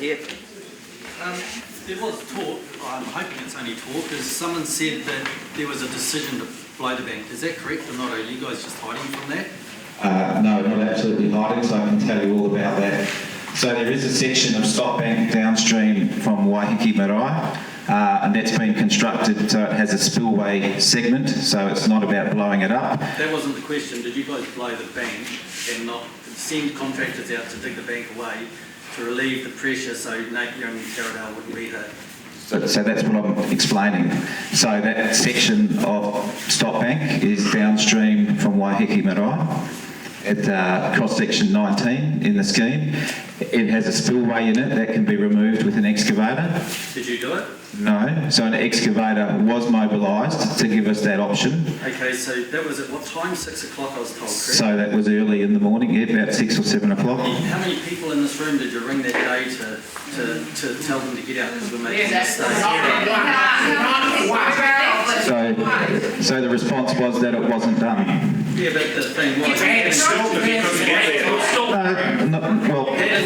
here. There was talk, I'm hoping it's only talk, because someone said that there was a decision to blow the bank. Is that correct or not? Are you guys just hiding from that? No, not absolutely hiding, so I can tell you all about that. So there is a section of stop bank downstream from Waiheke Marae, and that's been constructed so it has a spillway segment, so it's not about blowing it up. That wasn't the question. Did you guys blow the bank and not send contractors out to dig the bank away to relieve the pressure so Napier and Taradale wouldn't be hit? So that's what I'm explaining. So that section of stop bank is downstream from Waiheke Marae at cross-section 19 in the scheme. It has a spillway in it that can be removed with an excavator. Did you do it? No. So an excavator was mobilised to give us that option. Okay, so that was at what time? 6 o'clock I was told, correct? So that was early in the morning, yeah, about 6 or 7 o'clock. How many people in this room did you ring that day to tell them to get out because we're making a mistake? So the response was that it wasn't done. Yeah, but the thing was... Had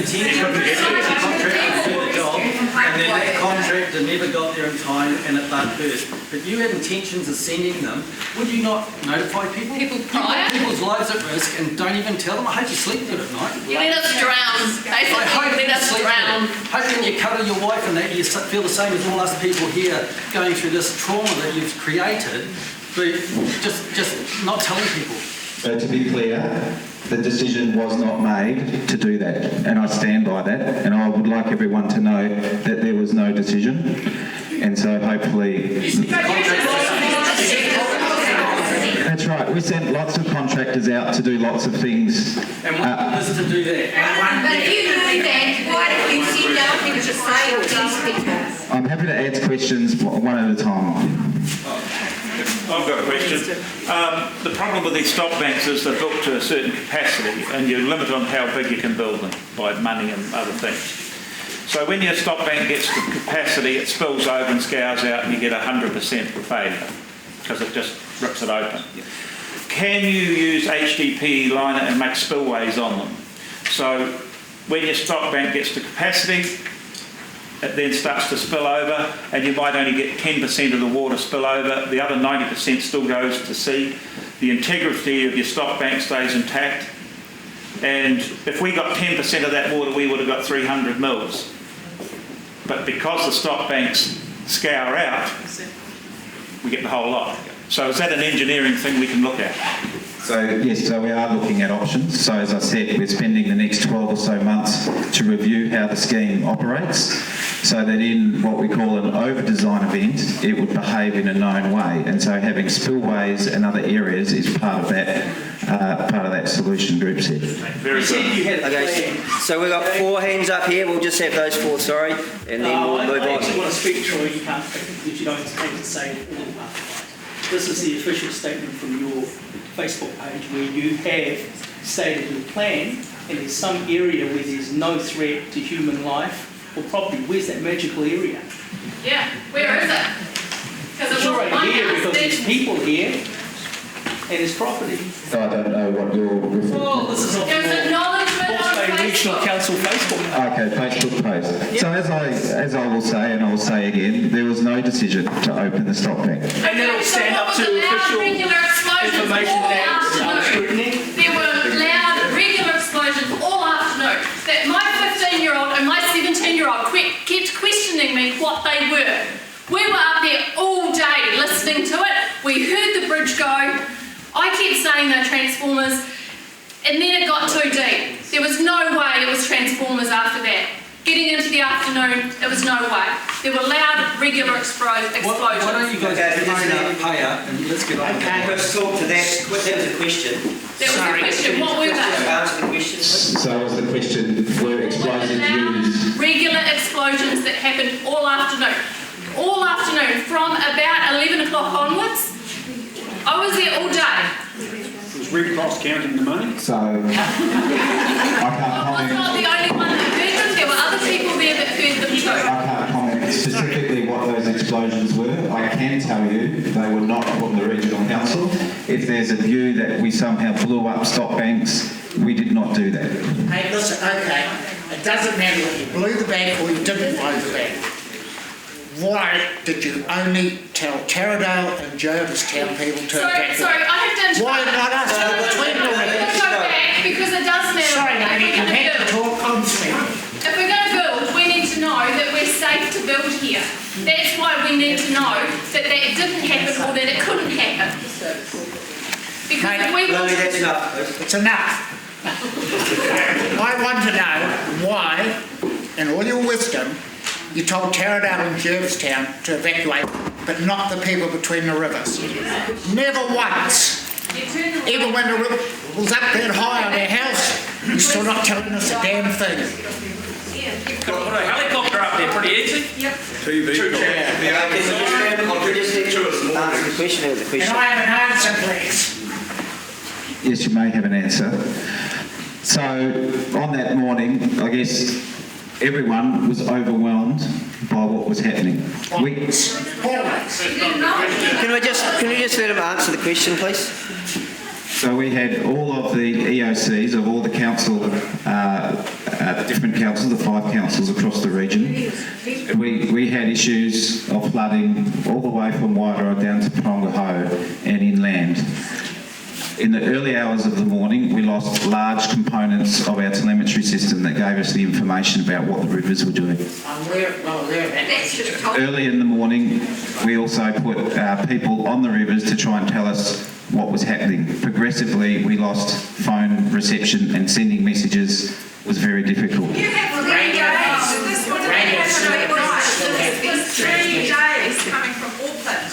intention to contract to do the job, and then that contractor never got there in time and it burst. But you had intentions of sending them. Would you not notify people? People prior? People's lives at risk and don't even tell them. I hope you sleep good at night. You let us drown. Basically, let us drown. Hope when you cuddle your wife and that you feel the same as all us people here going through this trauma that you've created, but just not telling people. So to be clear, the decision was not made to do that, and I stand by that, and I would like everyone to know that there was no decision, and so hopefully... That's right, we sent lots of contractors out to do lots of things. And what is to do that? But if you do that, why don't you sit down and just say these people? I'm happy to answer questions one at a time. I've got a question. The problem with these stop banks is they're built to a certain capacity and you're limited on how big you can build them by money and other things. So when your stop bank gets to capacity, it spills over and scours out and you get 100% failure because it just rips it open. Can you use HDPE liner and make spillways on them? So when your stop bank gets to capacity, it then starts to spill over and you might only get 10% of the water spill over, the other 90% still goes to sea. The integrity of your stop bank stays intact, and if we got 10% of that water we would have got 300 mils. But because the stop banks scour out, we get the whole lot. So is that an engineering thing we can look at? So yes, so we are looking at options. So as I said, we're spending the next 12 or so months to review how the scheme operates, so that in what we call an over-design event, it would behave in a known way. And so having spillways and other areas is part of that solution group set. Very good. Okay, so we've got 4 hands up here. We'll just have those 4, sorry, and then we'll move on. I actually want to speak, Troy. You can't, because you don't have to say it all about it. This is the official statement from your Facebook page where you have stated your plan, and there's some area where there's no threat to human life or property. Where's that magical area? Yeah, where is it? Because It's right here because there's people here and there's property. So I don't know what you're referring to. Well, this is off There's your acknowledgement on Hawke Bay Regional Facebook. Council Facebook page. Okay, Facebook post. So as I will say, and I will say again, there was no decision to open the stop bank. And that'll stand up to official information and scrutiny. There were loud, regular explosions all afternoon that my 15-year-old and my 17-year-old kept questioning me what they were. We were up there all day listening to it. We heard the bridge go. I kept saying they're transformers, and then it got too deep. There was no way it was transformers after that. Getting into the afternoon, there was no way. There were loud, regular explosions. Why don't you guys pay up and let's get on with it. Let's talk to that. That was a question. That was the question. What were they? Answer the question. So was the question, were explosives used? Regular explosions that happened all afternoon. All afternoon, from about 11 o'clock onwards. I was there all day. Was Red Cross counting the money? So I can't I was comment. not the only one that heard them. There were other people there that heard them I too. can't comment specifically what those explosions were. I can tell you they were not from the regional council. If there's a view that we somehow blew up stop banks, we did not do that. Hey, listen, okay. It doesn't matter whether you blew the bank or you didn't blow the bank. Why did you only tell Taradale and Jervistown people to evacuate? Sorry, I have to interrupt. Why not us? Between the We're going to go back because it does matter. Sorry, If lady, we're you gonna had to build- talk on speed. If we're going to build, we need to know that we're safe to build here. That's why we need to know that that didn't happen or that it couldn't happen. Because if we Melanie, that's enough. It's enough. I want to know why, in all your wisdom, you told Taradale and Jervistown to evacuate, but not the people between the rivers. Never once. Even when the river was up that high on their house, you're still not telling us a damn thing. Put a helicopter up there pretty easy. Can you just answer the question or the Can question? I have an answer, please? Yes, you may have an answer. So, on that morning, I guess everyone was overwhelmed by what was happening. Always. Can we just let him answer the question, please? So we had all of the EOCs of all the council, the different councils, the 5 councils across the region. We had issues of flooding all the way from Wairau down to Pakowhai and inland. In the early hours of the morning, we lost large components of our telemetry system that gave us the information about what the rivers were doing. I'm aware of that. Early in the morning, we also put people on the rivers to try and tell us what was happening. Progressively, we lost phone reception and sending messages was very difficult. You have 3 days. This would have happened overnight. This was 3 days coming from Auckland.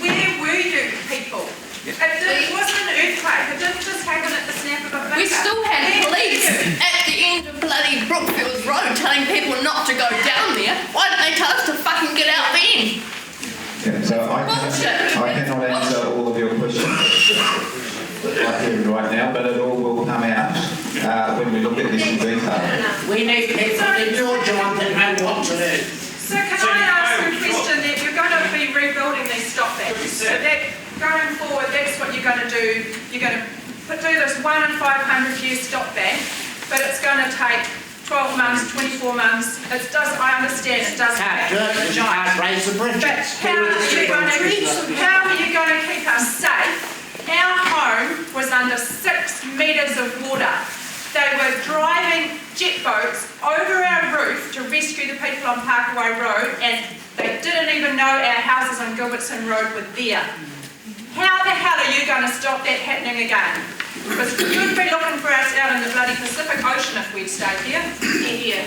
Where were you people? It wasn't an earthquake. It didn't just happen at the snap of a finger. We still had police at the end of bloody Brookfields Road telling people not to go down there. Why didn't they tell us to fucking get out then? Yeah, so I cannot answer all of your questions right here and right now, but it all will come out when we look at this in detail. We need people in your job that know what to do. So can I ask a question that you're going to be rebuilding these stop banks? So that going forward, that's what you're going to do. You're going to do this 1 in 500 year stop bank, but it's going to take 12 months, 24 months. I understand it does Can't take. do it because you can't raise the bridges. But how are you going to keep us safe? Our home was under 6 metres of water. They were driving jet boats over our roof to rescue the people on Pakowhai Road, and they didn't even know our houses on Gilbertson Road were there. How the hell are you going to stop that happening again? Because you'd be looking for us out in the bloody Pacific Ocean if we'd stayed here. Yeah.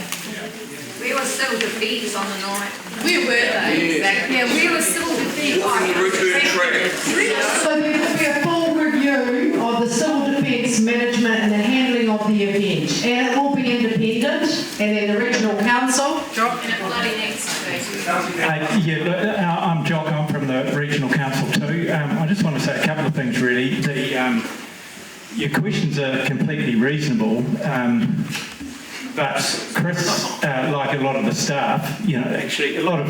We were civil defence on the night. We were though. Yeah, we were civil defence. So there will be a full review of the civil defence management and the handling of the event, and it will be independent, and then the regional council. And it bloody needs to be. I'm Jock, I'm from the regional council too. I just want to say a couple of things really. Your questions are completely reasonable, but Chris, like a lot of the staff, actually a lot of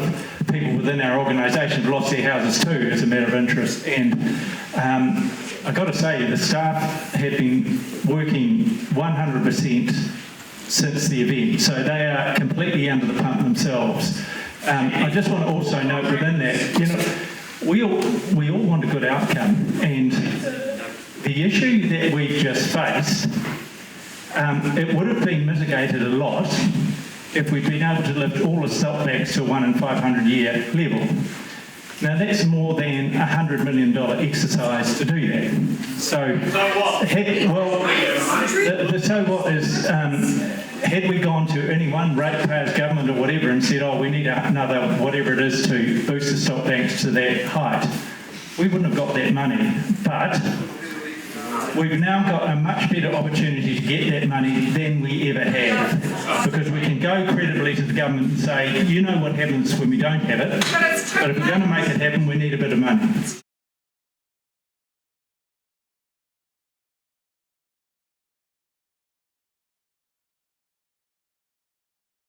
people within our organisation have lost their houses too as a matter of interest, and I've got to say the staff have been working 100% since the event, so they are completely under the pump themselves. I just want to also note within that, we all want a good outcome, and the issue that we've just faced, it would have been mitigated a lot if we'd been able to lift all the stop backs to 1 in 500 year level. Now that's more than $100 million exercise to do that. So, had we gone to any one ratepayer's government or whatever and said, we need another whatever it is to boost the stop banks to that height, we wouldn't have got that money. But we've now got a much better opportunity to get that money than we ever have, because we can go credibly to the government and say, you know what happens when we don't have it, but if we're going to make it happen, we need a bit of money.